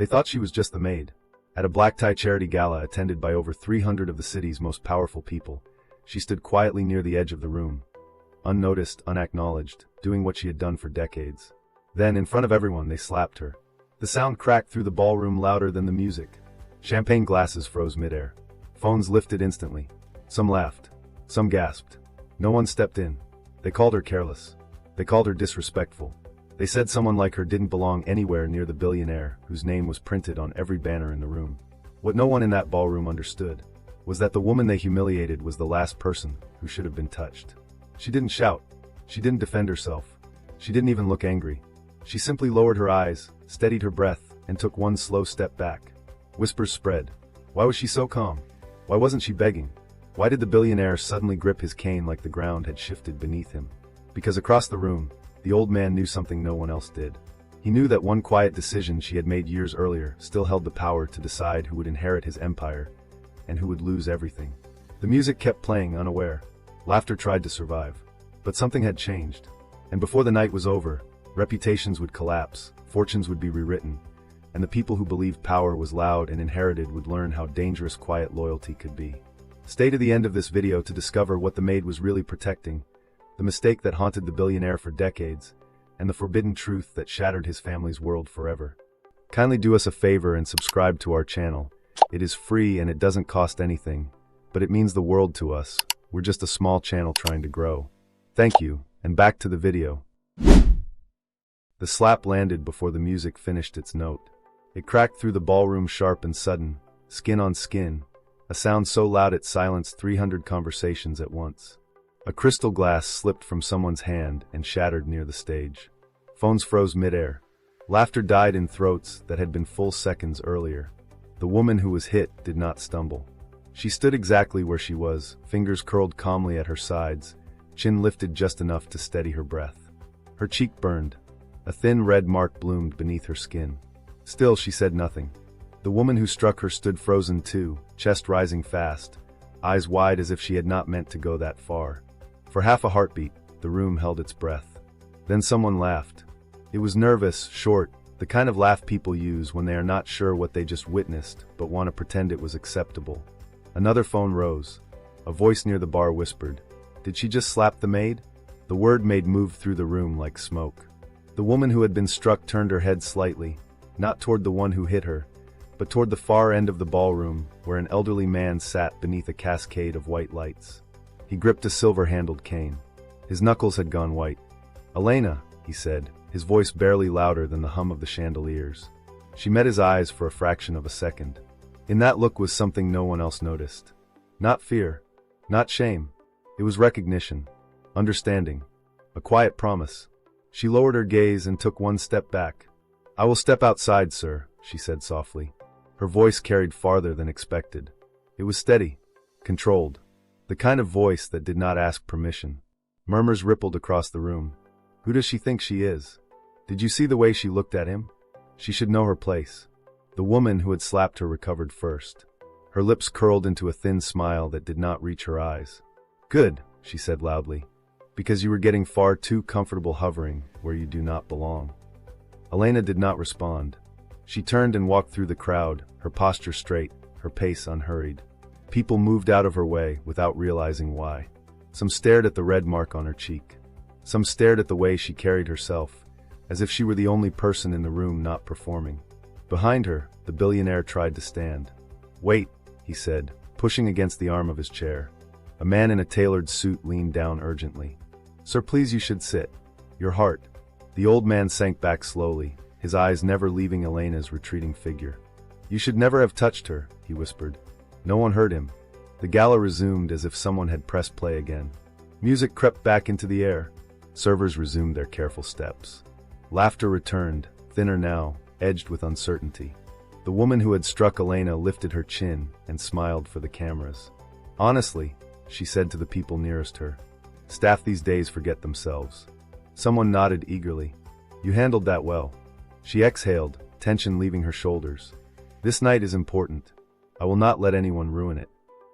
They thought she was just the maid. At a black-tie charity gala attended by over 300 of the city's most powerful people, she stood quietly near the edge of the room, unnoticed, unacknowledged, doing what she had done for decades. Then, in front of everyone, they slapped her. The sound cracked through the ballroom louder than the music. Champagne glasses froze midair. Phones lifted instantly. Some laughed. Some gasped. No one stepped in. They called her careless. They called her disrespectful. They said someone like her didn't belong anywhere near the billionaire whose name was printed on every banner in the room. What no one in that ballroom understood was that the woman they humiliated was the last person who should have been touched. She didn't shout. She didn't defend herself. She didn't even look angry. She simply lowered her eyes, steadied her breath, and took one slow step back. Whispers spread. Why was she so calm? Why wasn't she begging? Why did the billionaire suddenly grip his cane like the ground had shifted beneath him? Because across the room, the old man knew something no one else did. He knew that one quiet decision she had made years earlier still held the power to decide who would inherit his empire and who would lose everything. The music kept playing unaware. Laughter tried to survive. But something had changed. And before the night was over, reputations would collapse, fortunes would be rewritten, and the people who believed power was loud and inherited would learn how dangerous quiet loyalty could be. Stay to the end of this video to discover what the maid was really protecting, the mistake that haunted the billionaire for decades, and the forbidden truth that shattered his family's world forever. Kindly do us a favor and subscribe to our channel. It is free and it doesn't cost anything, but it means the world to us. We're just a small channel trying to grow. Thank you, and back to the video. The slap landed before the music finished its note. It cracked through the ballroom sharp and sudden, skin on skin, a sound so loud it silenced 300 conversations at once. A crystal glass slipped from someone's hand and shattered near the stage. Phones froze midair. Laughter died in throats that had been full seconds earlier. The woman who was hit did not stumble. She stood exactly where she was, fingers curled calmly at her sides, chin lifted just enough to steady her breath. Her cheek burned. A thin red mark bloomed beneath her skin. Still, she said nothing. The woman who struck her stood frozen too, chest rising fast, eyes wide as if she had not meant to go that far. For half a heartbeat, the room held its breath. Then someone laughed. It was nervous, short, the kind of laugh people use when they are not sure what they just witnessed, but want to pretend it was acceptable. Another phone rose. A voice near the bar whispered, "Did she just slap the maid?" The word "maid" moved through the room like smoke. The woman who had been struck turned her head slightly, not toward the one who hit her, but toward the far end of the ballroom, where an elderly man sat beneath a cascade of white lights. He gripped a silver-handled cane. His knuckles had gone white. "Elena," he said, his voice barely louder than the hum of the chandeliers. She met his eyes for a fraction of a second. In that look was something no one else noticed. Not fear, not shame. It was recognition, understanding, a quiet promise. She lowered her gaze and took one step back. "I will step outside, sir," she said softly. Her voice carried farther than expected. It was steady, controlled, the kind of voice that did not ask permission. Murmurs rippled across the room. Who does she think she is? Did you see the way she looked at him? She should know her place. The woman who had slapped her recovered first. Her lips curled into a thin smile that did not reach her eyes. "Good," she said loudly, "because you were getting far too comfortable hovering where you do not belong." Elena did not respond. She turned and walked through the crowd, her posture straight, her pace unhurried. People moved out of her way without realizing why. Some stared at the red mark on her cheek. Some stared at the way she carried herself, as if she were the only person in the room not performing. Behind her, the billionaire tried to stand. "Wait," he said, pushing against the arm of his chair. A man in a tailored suit leaned down urgently. "Sir, please, you should sit. Your heart." The old man sank back slowly, his eyes never leaving Elena's retreating figure. "You should never have touched her," he whispered. No one heard him. The gala resumed as if someone had pressed play again. Music crept back into the air. Servers resumed their careful steps. Laughter returned, thinner now, edged with uncertainty. The woman who had struck Elena lifted her chin and smiled for the cameras. "Honestly," she said to the people nearest her, "staff these days forget themselves." Someone nodded eagerly. "You handled that well." She exhaled, tension leaving her shoulders. "This night is important. I will not let anyone ruin it."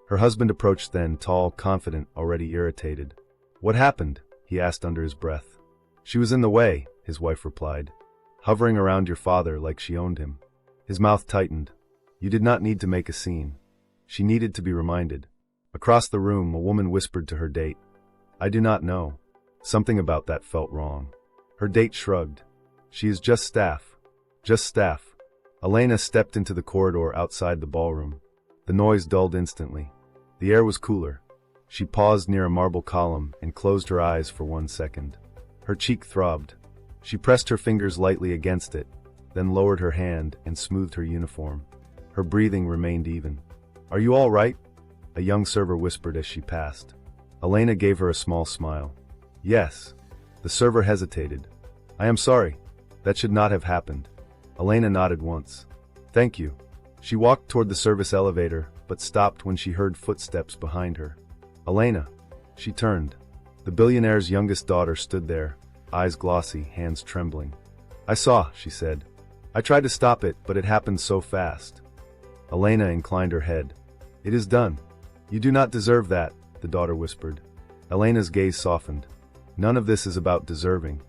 Her husband approached then, tall, confident, already irritated. "What happened?" he asked under his breath. "She was in the way," his wife replied, "hovering around your father like she owned him." His mouth tightened. You did not need to make a scene. She needed to be reminded. Across the room, a woman whispered to her date. I do not know. Something about that felt wrong. Her date shrugged. She is just staff. Just staff. Elena stepped into the corridor outside the ballroom. The noise dulled instantly. The air was cooler. She paused near a marble column and closed her eyes for 1 second. Her cheek throbbed. She pressed her fingers lightly against it, then lowered her hand and smoothed her uniform. Her breathing remained even. Are you all right? A young server whispered as she passed. Elena gave her a small smile. Yes. The server hesitated. I am sorry. That should not have happened. Elena nodded once. Thank you. She walked toward the service elevator, but stopped when she heard footsteps behind her. Elena. She turned. The billionaire's youngest daughter stood there, eyes glossy, hands trembling. I saw, she said. I tried to stop it, but it happened so fast. Elena inclined her head. It is done. You do not deserve that, the daughter whispered. Elena's gaze softened. None of this is about deserving.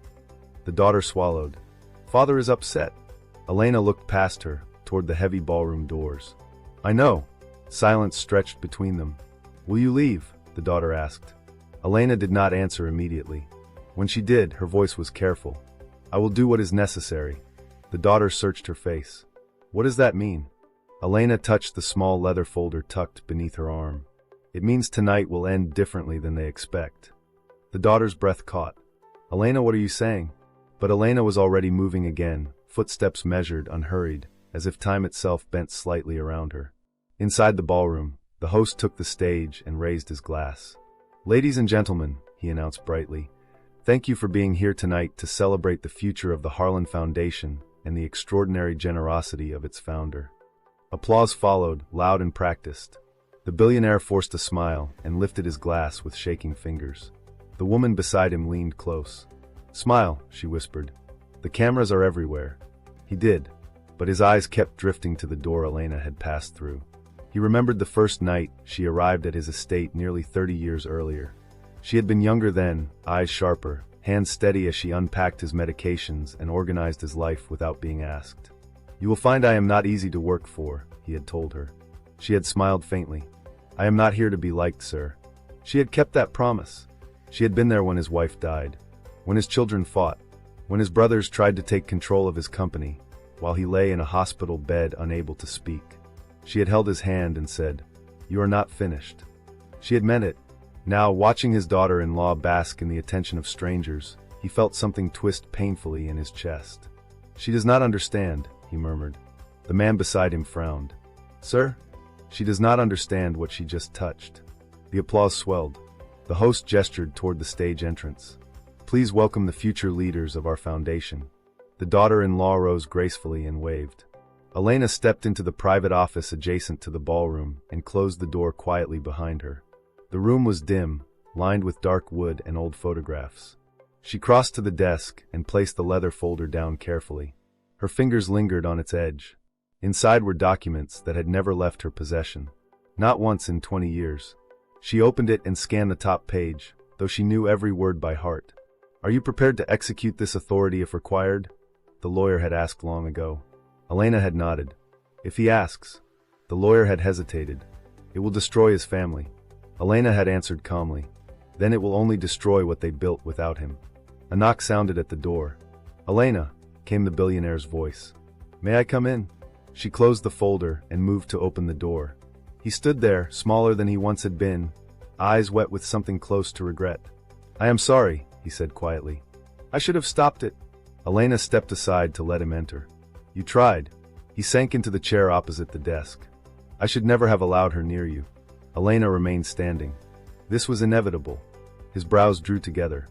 The daughter swallowed. Father is upset. Elena looked past her, toward the heavy ballroom doors. I know. Silence stretched between them. Will you leave? The daughter asked. Elena did not answer immediately. When she did, her voice was careful. I will do what is necessary. The daughter searched her face. What does that mean? Elena touched the small leather folder tucked beneath her arm. It means tonight will end differently than they expect. The daughter's breath caught. Elena, what are you saying? But Elena was already moving again, footsteps measured, unhurried, as if time itself bent slightly around her. Inside the ballroom, the host took the stage and raised his glass. Ladies and gentlemen, he announced brightly, thank you for being here tonight to celebrate the future of the Harlan Foundation and the extraordinary generosity of its founder. Applause followed, loud and practiced. The billionaire forced a smile and lifted his glass with shaking fingers. The woman beside him leaned close. Smile, she whispered. The cameras are everywhere. He did, but his eyes kept drifting to the door Elena had passed through. He remembered the first night she arrived at his estate nearly 30 years earlier. She had been younger then, eyes sharper, hands steady as she unpacked his medications and organized his life without being asked. You will find I am not easy to work for, he had told her. She had smiled faintly. I am not here to be liked, sir. She had kept that promise. She had been there when his wife died, when his children fought, when his brothers tried to take control of his company, while he lay in a hospital bed unable to speak. She had held his hand and said, You are not finished. She had meant it. Now, watching his daughter-in-law bask in the attention of strangers, he felt something twist painfully in his chest. She does not understand, he murmured. The man beside him frowned. Sir? She does not understand what she just touched. The applause swelled. The host gestured toward the stage entrance. Please welcome the future leaders of our foundation. The daughter-in-law rose gracefully and waved. Elena stepped into the private office adjacent to the ballroom and closed the door quietly behind her. The room was dim, lined with dark wood and old photographs. She crossed to the desk and placed the leather folder down carefully. Her fingers lingered on its edge. Inside were documents that had never left her possession. Not once in 20 years. She opened it and scanned the top page, though she knew every word by heart. Are you prepared to execute this authority if required? The lawyer had asked long ago. Elena had nodded. If he asks. The lawyer had hesitated. It will destroy his family. Elena had answered calmly. Then it will only destroy what they built without him. A knock sounded at the door. Elena, came the billionaire's voice. May I come in? She closed the folder and moved to open the door. He stood there, smaller than he once had been, eyes wet with something close to regret. I am sorry, he said quietly. I should have stopped it. Elena stepped aside to let him enter. You tried. He sank into the chair opposite the desk. I should never have allowed her near you. Elena remained standing. This was inevitable. His brows drew together.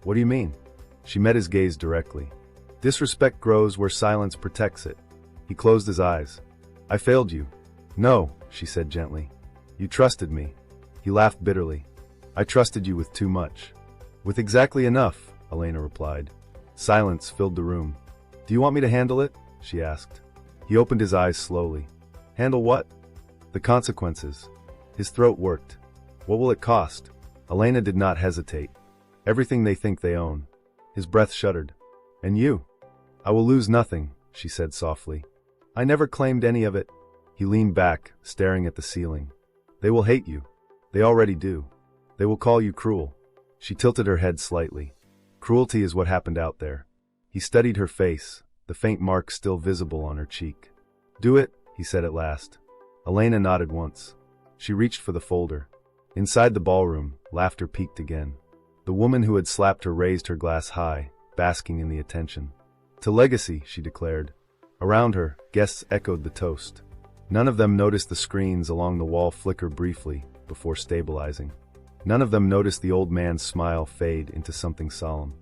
What do you mean? She met his gaze directly. Disrespect grows where silence protects it. He closed his eyes. I failed you. No, she said gently. You trusted me. He laughed bitterly. I trusted you with too much. With exactly enough, Elena replied. Silence filled the room. Do you want me to handle it? She asked. He opened his eyes slowly. Handle what? The consequences. His throat worked. What will it cost? Elena did not hesitate. Everything they think they own. His breath shuddered. And you? I will lose nothing, she said softly. I never claimed any of it. He leaned back, staring at the ceiling. They will hate you. They already do. They will call you cruel. She tilted her head slightly. Cruelty is what happened out there. He studied her face, the faint mark still visible on her cheek. Do it, he said at last. Elena nodded once. She reached for the folder. Inside the ballroom, laughter peaked again. The woman who had slapped her raised her glass high, basking in the attention. To legacy, she declared. Around her, guests echoed the toast. None of them noticed the screens along the wall flicker briefly before stabilizing. None of them noticed the old man's smile fade into something solemn.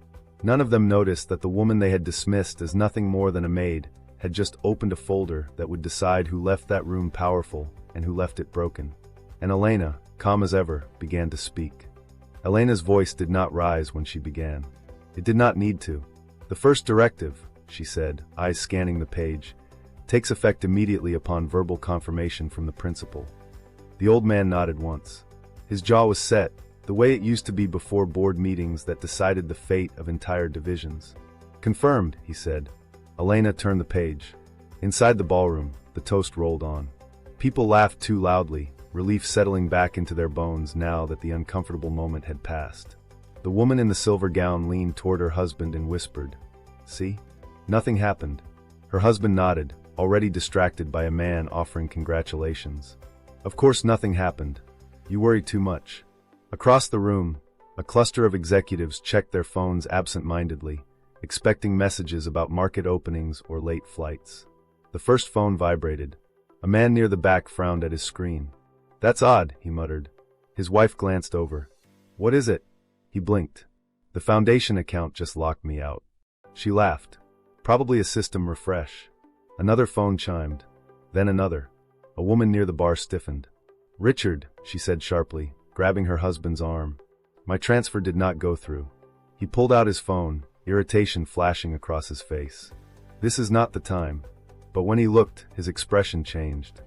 None of them noticed that the woman they had dismissed as nothing more than a maid had just opened a folder that would decide who left that room powerful and who left it broken. And Elena, calm as ever, began to speak. Elena's voice did not rise when she began. It did not need to. The first directive, she said, eyes scanning the page, takes effect immediately upon verbal confirmation from the principal. The old man nodded once. His jaw was set, the way it used to be before board meetings that decided the fate of entire divisions. Confirmed, he said. Elena turned the page. Inside the ballroom, the toast rolled on. People laughed too loudly, relief settling back into their bones now that the uncomfortable moment had passed. The woman in the silver gown leaned toward her husband and whispered, "See? Nothing happened." Her husband nodded, already distracted by a man offering congratulations. "Of course nothing happened. You worry too much." Across the room, a cluster of executives checked their phones absent-mindedly, expecting messages about market openings or late flights. The first phone vibrated. A man near the back frowned at his screen. "That's odd," he muttered. His wife glanced over. "What is it?" He blinked. "The foundation account just locked me out." She laughed. "Probably a system refresh." Another phone chimed. Then another. A woman near the bar stiffened. "Richard," she said sharply, grabbing her husband's arm. "My transfer did not go through." He pulled out his phone, irritation flashing across his face. This is not the time. But when he looked, his expression changed.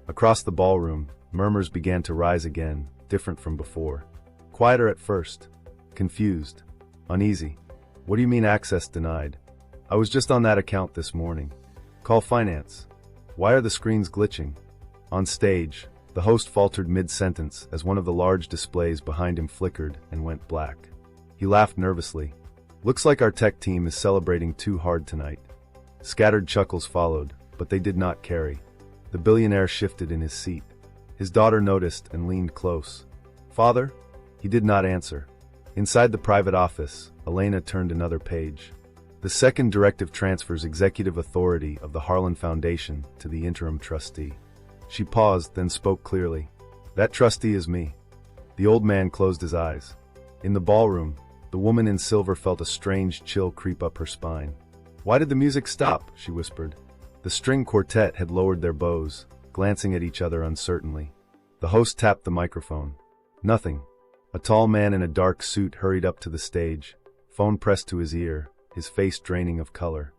Across the ballroom, murmurs began to rise again, different from before. Quieter at first. Confused. Uneasy. "What do you mean access denied? I was just on that account this morning. Call finance. Why are the screens glitching?" On stage, the host faltered mid-sentence as one of the large displays behind him flickered and went black. He laughed nervously. "Looks like our tech team is celebrating too hard tonight." Scattered chuckles followed, but they did not carry. The billionaire shifted in his seat. His daughter noticed and leaned close. "Father?" He did not answer. Inside the private office, Elena turned another page. The second directive transfers executive authority of the Harlan Foundation to the interim trustee. She paused, then spoke clearly. "That trustee is me." The old man closed his eyes. In the ballroom, the woman in silver felt a strange chill creep up her spine. "Why did the music stop?" she whispered. The string quartet had lowered their bows, glancing at each other uncertainly. The host tapped the microphone. "Nothing." A tall man in a dark suit hurried up to the stage, phone pressed to his ear, his face draining of color.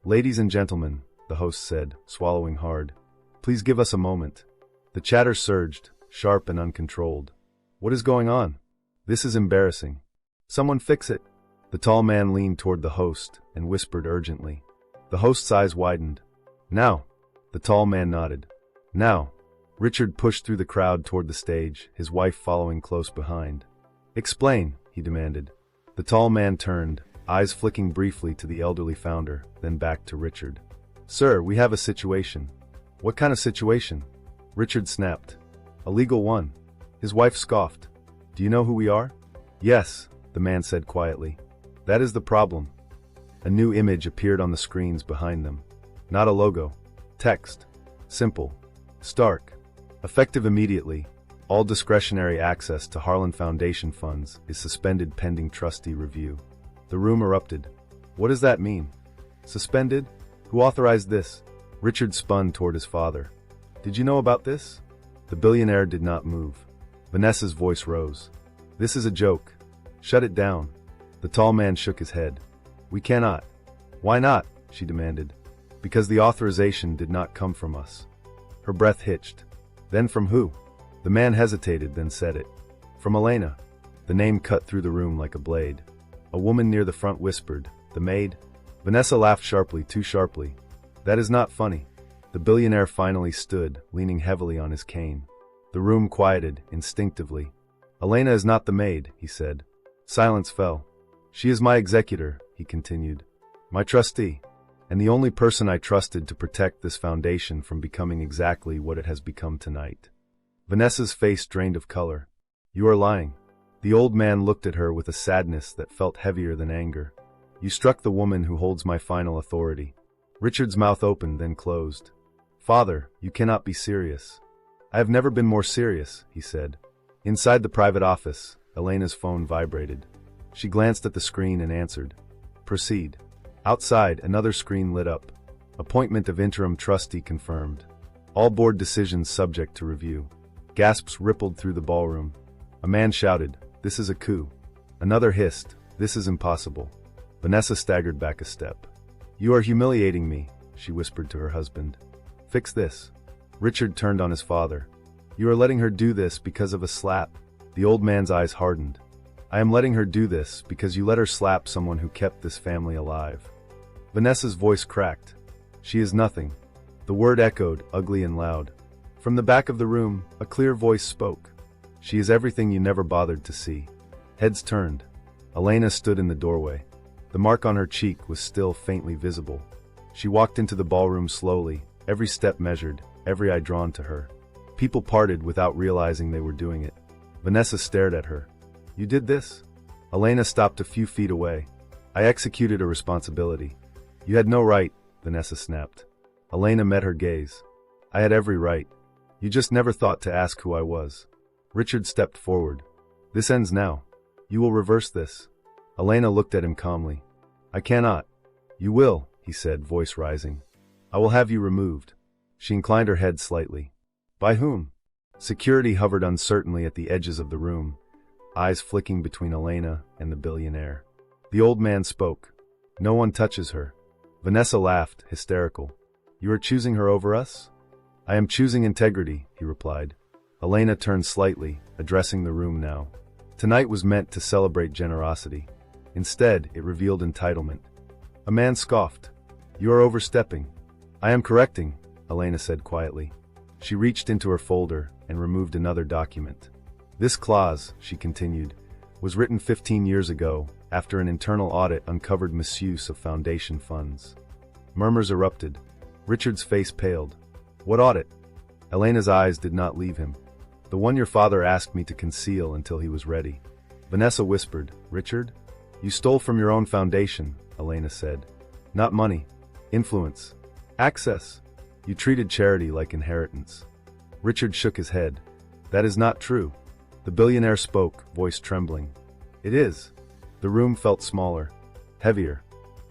"Ladies and gentlemen," the host said, swallowing hard, "please give us a moment." The chatter surged, sharp and uncontrolled. "What is going on? This is embarrassing. Someone fix it." The tall man leaned toward the host and whispered urgently. The host's eyes widened. "Now." The tall man nodded. "Now." Richard pushed through the crowd toward the stage, his wife following close behind. "Explain," he demanded. The tall man turned, eyes flicking briefly to the elderly founder, then back to Richard. "Sir, we have a situation." "What kind of situation?" Richard snapped. "A legal one." His wife scoffed. "Do you know who we are?" "Yes," the man said quietly. "That is the problem." A new image appeared on the screens behind them. Not a logo. Text. Simple. Stark. Effective immediately. All discretionary access to Harlan Foundation funds is suspended pending trustee review. The room erupted. "What does that mean? Suspended? Who authorized this?" Richard spun toward his father. "Did you know about this?" The billionaire did not move. Vanessa's voice rose. "This is a joke. Shut it down." The tall man shook his head. "We cannot." "Why not?" she demanded. "Because the authorization did not come from us." Her breath hitched. "Then from who?" The man hesitated, then said it. "From Elena." The name cut through the room like a blade. A woman near the front whispered, "The maid?" Vanessa laughed sharply, too sharply. "That is not funny." The billionaire finally stood, leaning heavily on his cane. The room quieted, instinctively. "Elena is not the maid," he said. Silence fell. "She is my executor," he continued. "My trustee. And the only person I trusted to protect this foundation from becoming exactly what it has become tonight." Vanessa's face drained of color. "You are lying." The old man looked at her with a sadness that felt heavier than anger. "You struck the woman who holds my final authority." Richard's mouth opened, then closed. "Father, you cannot be serious." "I have never been more serious," he said. Inside the private office, Elena's phone vibrated. She glanced at the screen and answered. "Proceed." Outside, another screen lit up. Appointment of interim trustee confirmed. All board decisions subject to review. Gasps rippled through the ballroom. A man shouted, "This is a coup." Another hissed, "This is impossible." Vanessa staggered back a step. "You are humiliating me," she whispered to her husband. "Fix this." Richard turned on his father. "You are letting her do this because of a slap." The old man's eyes hardened. "I am letting her do this because you let her slap someone who kept this family alive." Vanessa's voice cracked. "She is nothing." The word echoed, ugly and loud. From the back of the room, a clear voice spoke. "She is everything you never bothered to see." Heads turned. Elena stood in the doorway. The mark on her cheek was still faintly visible. She walked into the ballroom slowly, every step measured, every eye drawn to her. People parted without realizing they were doing it. Vanessa stared at her. "You did this?" Elena stopped a few feet away. "I executed a responsibility." "You had no right," Vanessa snapped. Elena met her gaze. "I had every right. You just never thought to ask who I was." Richard stepped forward. "This ends now. You will reverse this." Elena looked at him calmly. "I cannot." "You will," he said, voice rising. "I will have you removed." She inclined her head slightly. "By whom?" Security hovered uncertainly at the edges of the room, eyes flicking between Elena and the billionaire. The old man spoke. "No one touches her." Vanessa laughed, hysterical. "You are choosing her over us?" "I am choosing integrity," he replied. Elena turned slightly, addressing the room now. Tonight was meant to celebrate generosity. Instead, it revealed entitlement. A man scoffed. "You are overstepping." "I am correcting," Elena said quietly. She reached into her folder and removed another document. "This clause," she continued, "was written 15 years ago, after an internal audit uncovered misuse of foundation funds." Murmurs erupted. Richard's face paled. "What audit?" Elena's eyes did not leave him. "The one your father asked me to conceal until he was ready." Vanessa whispered, "Richard? You stole from your own foundation," Elena said. "Not money. Influence. Access. You treated charity like inheritance." Richard shook his head. "That is not true." The billionaire spoke, voice trembling. "It is." The room felt smaller, heavier.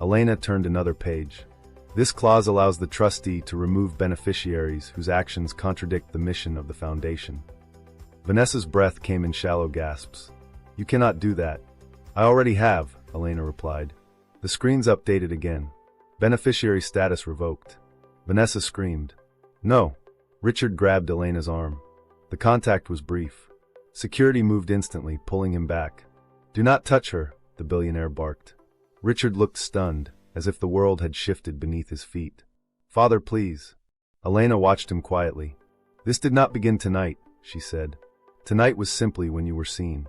Elena turned another page. "This clause allows the trustee to remove beneficiaries whose actions contradict the mission of the foundation." Vanessa's breath came in shallow gasps. "You cannot do that." "I already have," Elena replied. The screens updated again. "Beneficiary status revoked." Vanessa screamed. "No." Richard grabbed Elena's arm. The contact was brief. Security moved instantly, pulling him back. "Do not touch her," the billionaire barked. Richard looked stunned, as if the world had shifted beneath his feet. "Father, please." Elena watched him quietly. "This did not begin tonight," she said. "Tonight was simply when you were seen."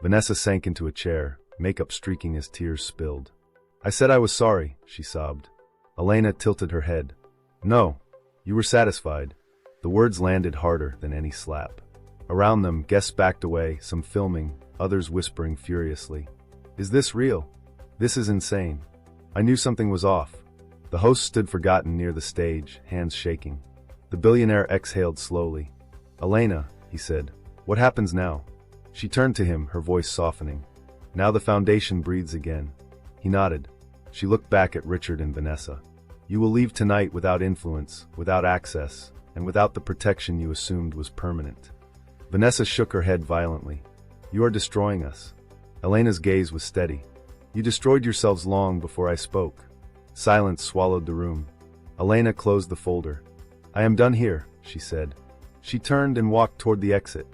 Vanessa sank into a chair, makeup streaking as tears spilled. "I said I was sorry," she sobbed. Elena tilted her head. "No. You were satisfied." The words landed harder than any slap. Around them, guests backed away, some filming, others whispering furiously. "Is this real? This is insane." I knew something was off. The host stood forgotten near the stage, hands shaking. The billionaire exhaled slowly. "Elena," he said, "what happens now?" She turned to him, her voice softening. "Now the foundation breathes again." He nodded. She looked back at Richard and Vanessa. "You will leave tonight without influence, without access, and without the protection you assumed was permanent." Vanessa shook her head violently. "You are destroying us." Elena's gaze was steady. "You destroyed yourselves long before I spoke." Silence swallowed the room. Elena closed the folder. "I am done here," she said. She turned and walked toward the exit.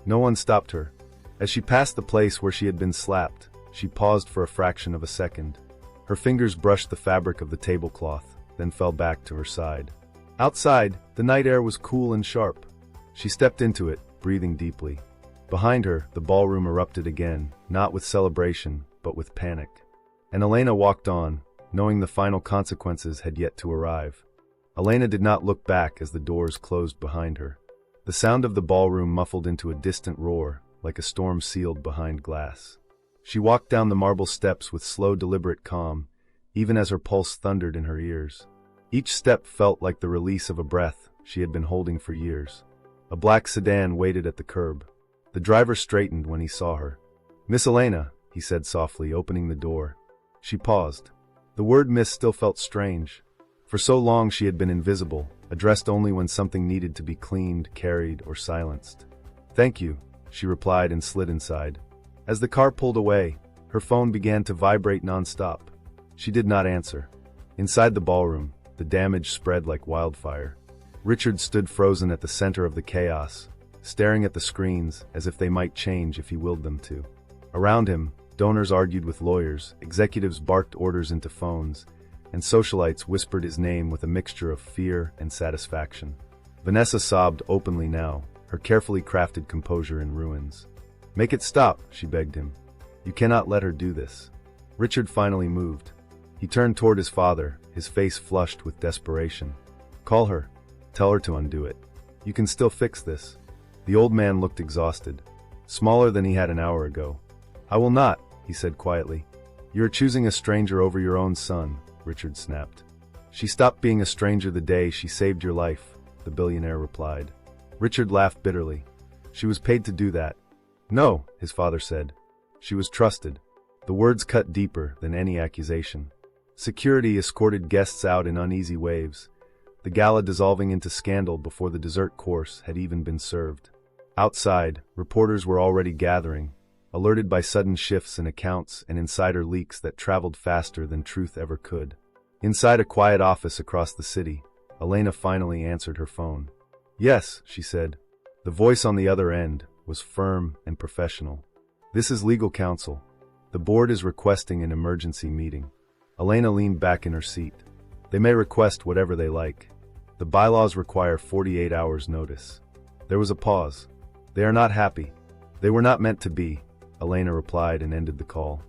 No one stopped her. As she passed the place where she had been slapped, she paused for a fraction of a second. Her fingers brushed the fabric of the tablecloth, then fell back to her side. Outside, the night air was cool and sharp. She stepped into it, breathing deeply. Behind her, the ballroom erupted again, not with celebration, but with panic. And Elena walked on, knowing the final consequences had yet to arrive. Elena did not look back as the doors closed behind her. The sound of the ballroom muffled into a distant roar, like a storm sealed behind glass. She walked down the marble steps with slow, deliberate calm, even as her pulse thundered in her ears. Each step felt like the release of a breath she had been holding for years. A black sedan waited at the curb. The driver straightened when he saw her. "Miss Elena," he said softly, opening the door. She paused. The word "miss" still felt strange. For so long she had been invisible, addressed only when something needed to be cleaned, carried, or silenced. "Thank you," she replied and slid inside. As the car pulled away, her phone began to vibrate nonstop. She did not answer. Inside the ballroom, the damage spread like wildfire. Richard stood frozen at the center of the chaos, staring at the screens as if they might change if he willed them to. Around him, donors argued with lawyers, executives barked orders into phones, and socialites whispered his name with a mixture of fear and satisfaction. Vanessa sobbed openly now, her carefully crafted composure in ruins. "Make it stop," she begged him. "You cannot let her do this." Richard finally moved. He turned toward his father, his face flushed with desperation. "Call her. Tell her to undo it. You can still fix this." The old man looked exhausted, smaller than he had an hour ago. "I will not," he said quietly. "You are choosing a stranger over your own son," Richard snapped. "She stopped being a stranger the day she saved your life," the billionaire replied. Richard laughed bitterly. "She was paid to do that." "No," his father said. "She was trusted." The words cut deeper than any accusation. Security escorted guests out in uneasy waves, the gala dissolving into scandal before the dessert course had even been served. Outside, reporters were already gathering, alerted by sudden shifts in accounts and insider leaks that traveled faster than truth ever could. Inside a quiet office across the city, Elena finally answered her phone. "Yes," she said. The voice on the other end was firm and professional. "This is legal counsel. The board is requesting an emergency meeting." Elena leaned back in her seat. "They may request whatever they like. The bylaws require 48 hours notice." There was a pause. "They are not happy." "They were not meant to be," Elena replied and ended the call.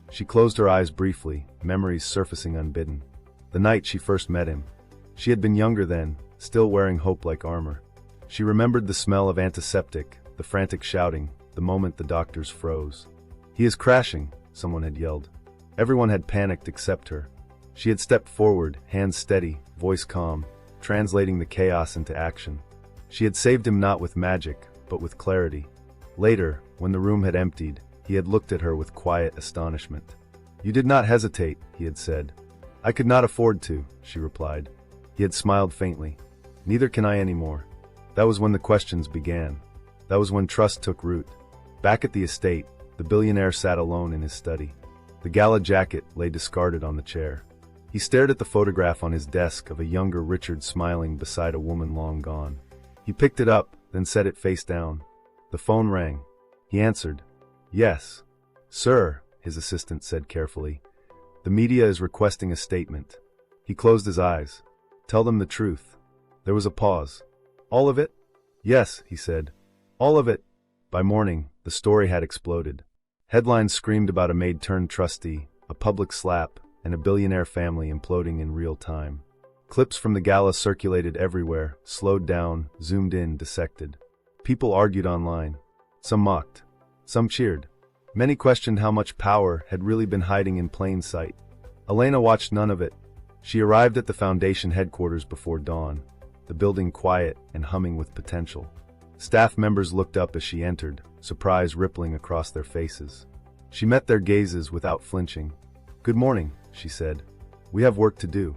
She closed her eyes briefly, memories surfacing unbidden. The night she first met him. She had been younger then, still wearing hope like armor. She remembered the smell of antiseptic, the frantic shouting, the moment the doctors froze. "He is crashing," someone had yelled. Everyone had panicked except her. She had stepped forward, hands steady, voice calm, translating the chaos into action. She had saved him not with magic, but with clarity. Later, when the room had emptied, he had looked at her with quiet astonishment. "You did not hesitate," he had said. "I could not afford to," she replied. He had smiled faintly. "Neither can I anymore." That was when the questions began. That was when trust took root. Back at the estate, the billionaire sat alone in his study. The gala jacket lay discarded on the chair. He stared at the photograph on his desk of a younger Richard smiling beside a woman long gone. He picked it up, then set it face down. The phone rang. He answered. "Yes." "Sir," his assistant said carefully, "the media is requesting a statement." He closed his eyes. "Tell them the truth." There was a pause. "All of it?" "Yes," he said. "All of it." By morning, the story had exploded. Headlines screamed about a Maid turned trustee, a public slap, and a billionaire family imploding in real time. Clips from the gala circulated everywhere, slowed down, zoomed in, dissected. People argued online. Some mocked. Some cheered. Many questioned how much power had really been hiding in plain sight. Elena watched none of it. She arrived at the foundation headquarters before dawn, the building quiet and humming with potential. Staff members looked up as she entered, surprise rippling across their faces. She met their gazes without flinching. "Good morning," she said. "We have work to do."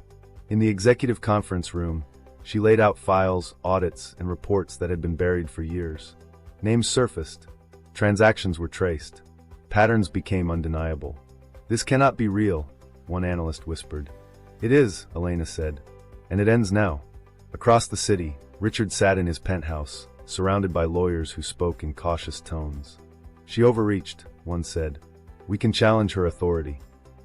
In the executive conference room, she laid out files, audits, and reports that had been buried for years. Names surfaced. Transactions were traced. Patterns became undeniable. "This cannot be real," one analyst whispered. "It is," Elena said. "And it ends now." Across the city, Richard sat in his penthouse, surrounded by lawyers who spoke in cautious tones. "She overreached," one said. "We can challenge her authority."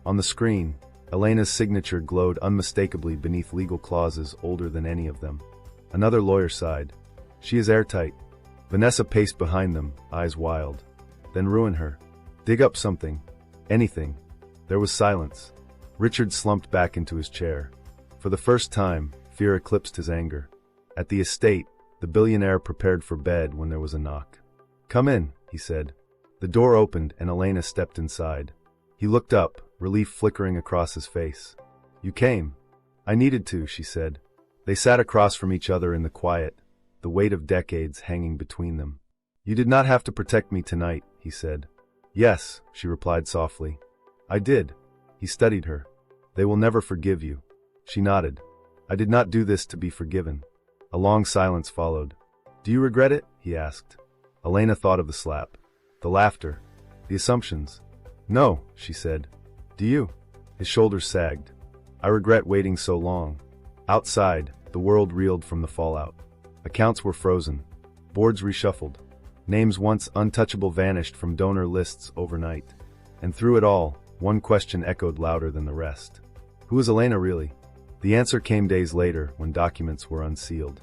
On the screen, Elena's signature glowed unmistakably beneath legal clauses older than any of them. Another lawyer sighed. She is airtight. Vanessa paced behind them, eyes wild. Then ruin her. Dig up something. Anything. There was silence. Richard slumped back into his chair. For the first time, fear eclipsed his anger. At the estate, the billionaire prepared for bed when there was a knock. "Come in," he said. The door opened and Elena stepped inside. He looked up, relief flickering across his face. "You came." "I needed to," she said. They sat across from each other in the quiet, the weight of decades hanging between them. "You did not have to protect me tonight," he said. "Yes," she replied softly. "I did." He studied her. "They will never forgive you." She nodded. "I did not do this to be forgiven." A long silence followed. "Do you regret it?" he asked. Elena thought of the slap, the laughter, the assumptions. "No," she said. "Do you?" His shoulders sagged. "I regret waiting so long." Outside, the world reeled from the fallout. Accounts were frozen. Boards reshuffled. Names once untouchable vanished from donor lists overnight. And through it all, one question echoed louder than the rest. Who was Elena really? The answer came days later when documents were unsealed.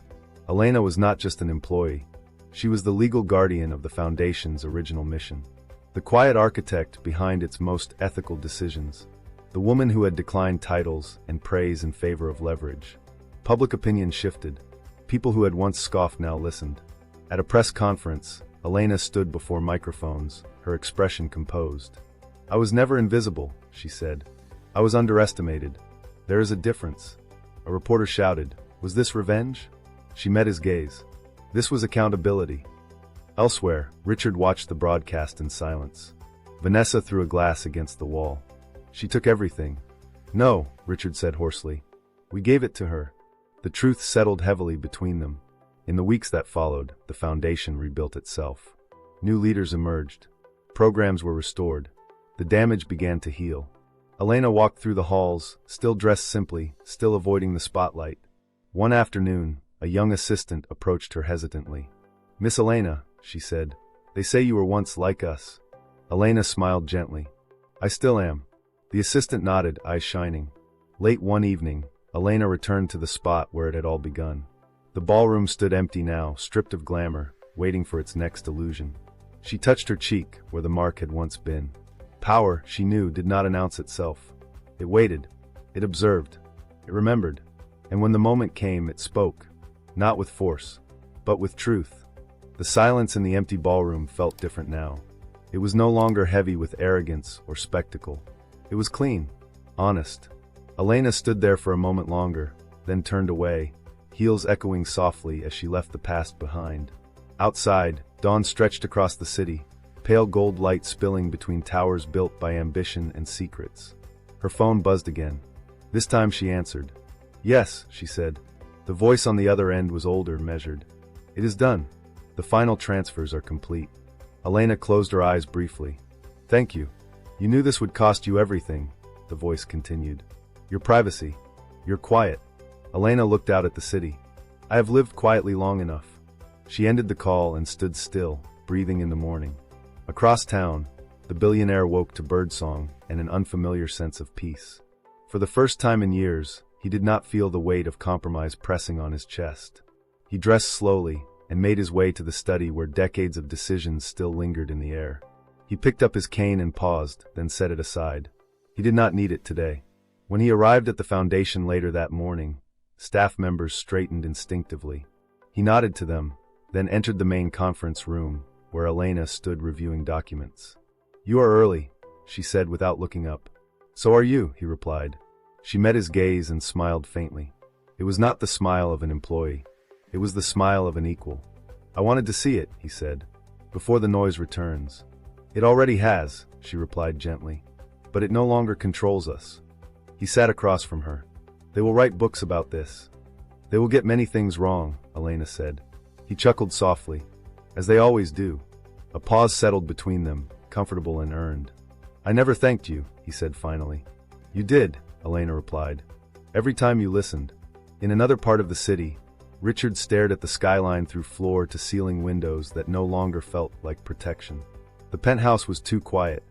Elena was not just an employee. She was the legal guardian of the Foundation's original mission. The quiet architect behind its most ethical decisions. The woman who had declined titles and praise in favor of leverage. Public opinion shifted. People who had once scoffed now listened. At a press conference, Elena stood before microphones, her expression composed. "I was never invisible," she said. "I was underestimated. There is a difference." A reporter shouted, "Was this revenge?" She met his gaze. This was accountability. Elsewhere, Richard watched the broadcast in silence. Vanessa threw a glass against the wall. "She took everything." "No," Richard said hoarsely. "We gave it to her." The truth settled heavily between them. In the weeks that followed, the Foundation rebuilt itself. New leaders emerged. Programs were restored. The damage began to heal. Elena walked through the halls, still dressed simply, still avoiding the spotlight. One afternoon, a young assistant approached her hesitantly. "Miss Elena," she said, "they say you were once like us." Elena smiled gently. "I still am." The assistant nodded, eyes shining. Late one evening, Elena returned to the spot where it had all begun. The ballroom stood empty now, stripped of glamour, waiting for its next illusion. She touched her cheek, where the mark had once been. Power, she knew, did not announce itself. It waited. It observed. It remembered. And when the moment came, it spoke. Not with force, but with truth. The silence in the empty ballroom felt different now. It was no longer heavy with arrogance or spectacle. It was clean, honest. Elena stood there for a moment longer, then turned away, heels echoing softly as she left the past behind. Outside, dawn stretched across the city, pale gold light spilling between towers built by ambition and secrets. Her phone buzzed again. This time she answered. "Yes," she said. The voice on the other end was older, measured. "It is done. The final transfers are complete." Elena closed her eyes briefly. "Thank you. You knew this would cost you everything," the voice continued. "Your privacy. Your quiet." Elena looked out at the city. "I have lived quietly long enough." She ended the call and stood still, breathing in the morning. Across town, the billionaire woke to birdsong and an unfamiliar sense of peace. For the first time in years, he did not feel the weight of compromise pressing on his chest. He dressed slowly and made his way to the study where decades of decisions still lingered in the air. He picked up his cane and paused, then set it aside. He did not need it today. When he arrived at the Foundation later that morning, staff members straightened instinctively. He nodded to them, then entered the main conference room, where Elena stood reviewing documents. "You are early," she said without looking up. "So are you," he replied. She met his gaze and smiled faintly. It was not the smile of an employee. It was the smile of an equal. "I wanted to see it," he said, "before the noise returns." "It already has," she replied gently. "But it no longer controls us." He sat across from her. "They will write books about this. They will get many things wrong," Elena said. He chuckled softly. "As they always do." A pause settled between them, comfortable and earned. "I never thanked you," he said finally. "You did," Elena replied. "Every time you listened." In another part of the city, Richard stared at the skyline through floor-to-ceiling windows that no longer felt like protection. The penthouse was too quiet,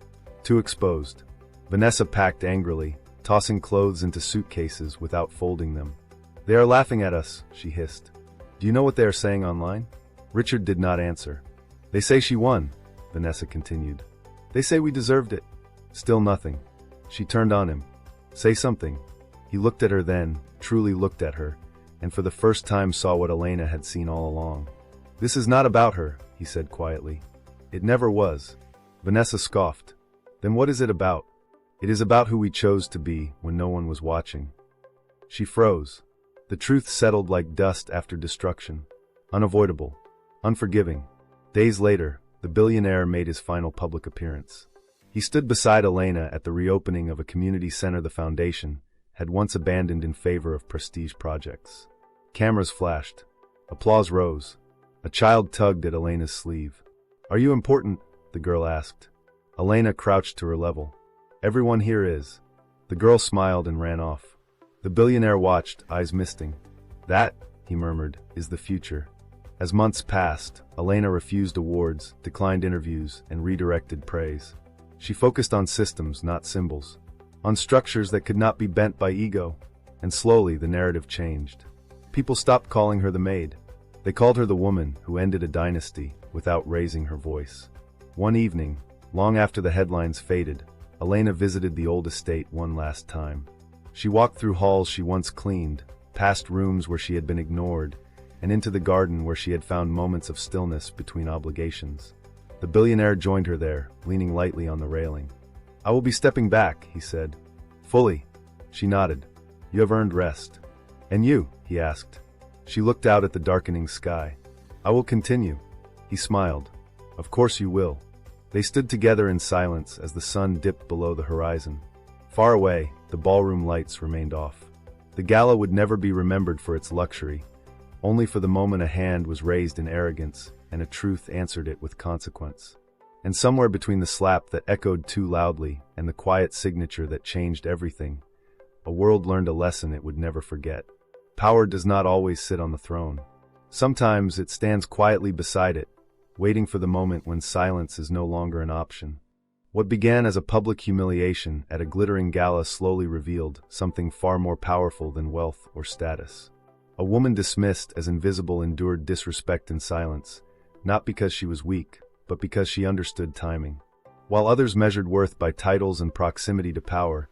too exposed. Vanessa packed angrily, tossing clothes into suitcases without folding them. "They are laughing at us," she hissed. "Do you know what they are saying online?" Richard did not answer. "They say she won," Vanessa continued. "They say we deserved it." Still nothing. She turned on him. "Say something." He looked at her then, truly looked at her, and for the first time saw what Elena had seen all along. "This is not about her," he said quietly. "It never was." Vanessa scoffed. "Then what is it about?" "It is about who we chose to be when no one was watching." She froze. The truth settled like dust after destruction. Unavoidable. Unforgiving. Days later, the billionaire made his final public appearance. He stood beside Elena at the reopening of a community center the foundation had once abandoned in favor of prestige projects. Cameras flashed. Applause rose. A child tugged at Elena's sleeve. "Are you important?" the girl asked. Elena crouched to her level. "Everyone here is." The girl smiled and ran off. The billionaire watched, eyes misting. "That," he murmured, "is the future." As months passed, Elena refused awards, declined interviews, and redirected praise. She focused on systems, not symbols. On structures that could not be bent by ego. And slowly the narrative changed. People stopped calling her the Maid. They called her the woman who ended a dynasty without raising her voice. One evening, long after the headlines faded, Elena visited the old estate one last time. She walked through halls she once cleaned, past rooms where she had been ignored, and into the garden where she had found moments of stillness between obligations. The billionaire joined her there, leaning lightly on the railing. "I will be stepping back," he said. "Fully." She nodded. "You have earned rest." "And you?" he asked. She looked out at the darkening sky. "I will continue." He smiled. "Of course you will." They stood together in silence as the sun dipped below the horizon. Far away, the ballroom lights remained off. The gala would never be remembered for its luxury, only for the moment a hand was raised in arrogance and a truth answered it with consequence. And somewhere between the slap that echoed too loudly and the quiet signature that changed everything, a world learned a lesson it would never forget. Power does not always sit on the throne. Sometimes it stands quietly beside it, waiting for the moment when silence is no longer an option. What began as a public humiliation at a glittering gala slowly revealed something far more powerful than wealth or status. A woman dismissed as invisible endured disrespect in silence, not because she was weak, but because she understood timing. While others measured worth by titles and proximity to power,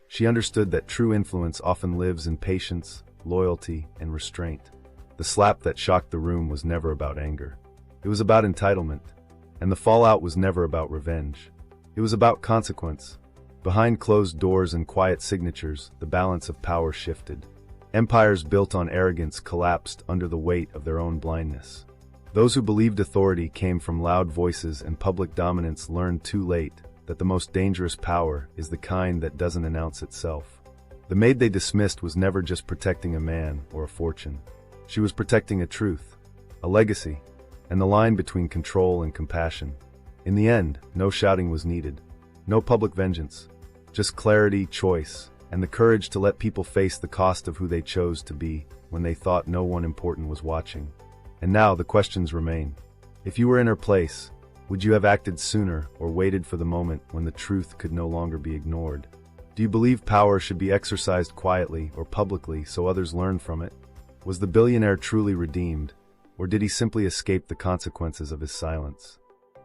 she understood that true influence often lives in patience, loyalty, and restraint. The slap that shocked the room was never about anger. It was about entitlement. And the fallout was never about revenge. It was about consequence. Behind closed doors and quiet signatures, the balance of power shifted. Empires built on arrogance collapsed under the weight of their own blindness. Those who believed authority came from loud voices and public dominance learned too late that the most dangerous power is the kind that doesn't announce itself. The maid they dismissed was never just protecting a man or a fortune. She was protecting a truth, a legacy, and the line between control and compassion. In the end, no shouting was needed, no public vengeance, just clarity, choice, and the courage to let people face the cost of who they chose to be when they thought no one important was watching. And now the questions remain. If you were in her place, would you have acted sooner or waited for the moment when the truth could no longer be ignored? Do you believe power should be exercised quietly or publicly so others learn from it? Was the billionaire truly redeemed, or did he simply escape the consequences of his silence?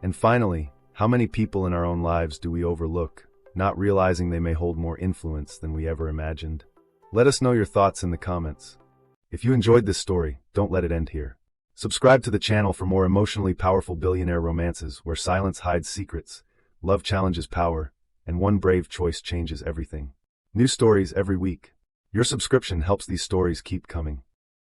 And finally, how many people in our own lives do we overlook, not realizing they may hold more influence than we ever imagined? Let us know your thoughts in the comments. If you enjoyed this story, don't let it end here. Subscribe to the channel for more emotionally powerful billionaire romances where silence hides secrets, love challenges power, and one brave choice changes everything. New stories every week. Your subscription helps these stories keep coming.